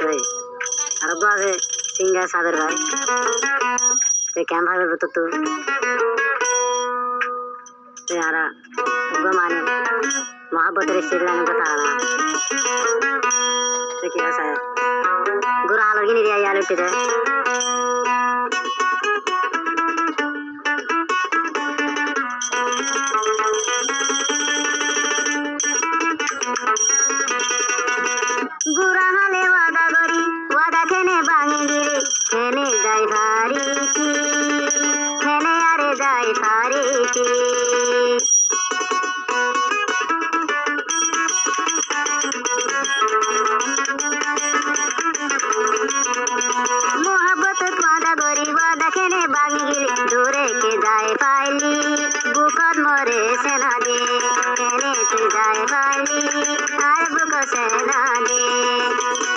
তুই আর তো আছে সিঙ্গার সাদের ভাই তুই কেমন ভাবে তো তুই আর মানে মহাব্বতের স্টেডিয়াম কথা না তুই কি আছে গুড়া আলো কিনে দিয়ে আলো উঠে গুড়া হালে ওয়াদা করি ওয়াদা খেনে ভাঙি গিরি খেনে যাই ফারিকি খেনে আরে যাই ফারিকি मोहब्बत वादा करी वादा खेने भांगी गिरी दूरे के जाए पाइली बुखत मरे सेना दे खेने तू जाए पाइली आर बुख सेना दे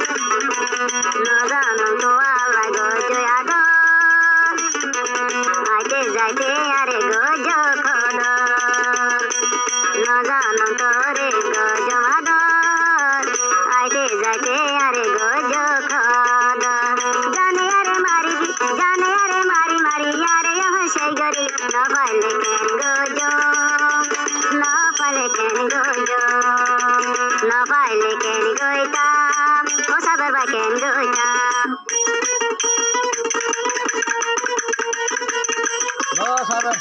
न जानो तो आला गजो याद आते जाते अरे गजो खद न जानो तोरे गजो आदर आते जाते अरे गजो खद जाने अरे मारी मारी यारे यहाँ से गरी न पाले केन गजो न पाले केन गजो न पाले केन गईता ओ सब केन गईता No, sabe.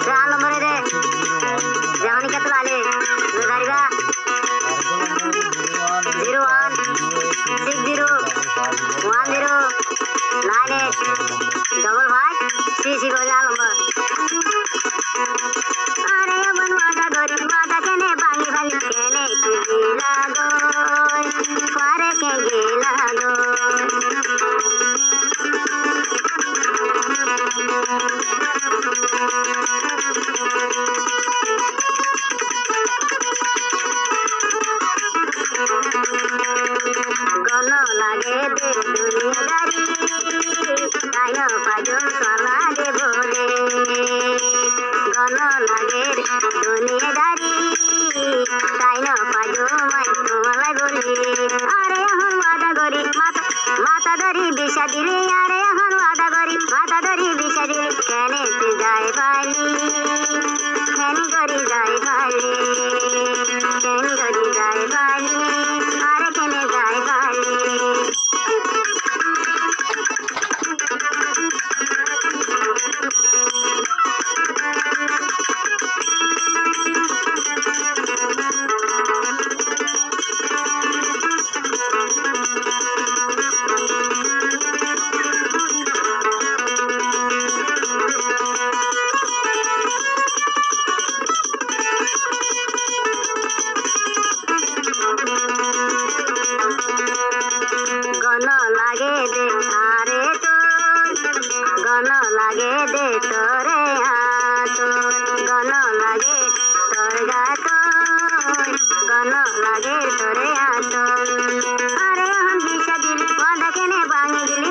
Jangan nomor ini. Jangan ikat lali. Negara 01 60 10 98 double 5 CC को jangan nomor. अरे अपन वादा करी वादा कने बांगी बांगी कने तू गिला गो फारे के गिला गो गनो लागे दे दुनियादारी कायो पाजो साला दे भोले गनो लागे दुनियादारी कायो पाजो माई तुम्हारे बोली अरे हम वादा करी माता धरी बिशा दिली अरे हम वादा करी माता धरी बिशा दिली कहने तू जाए पाली कहनी करी जाए पाली कहनी करी जाए पाली अरे कहने जाए पाली गनो लागे दे आरे तो गनो लागे दे तोरे हाथ गनो लागे तोर गात गनो लागे तोरे हाथ अरे हम दिशा दिल वादा केने भांगी दिली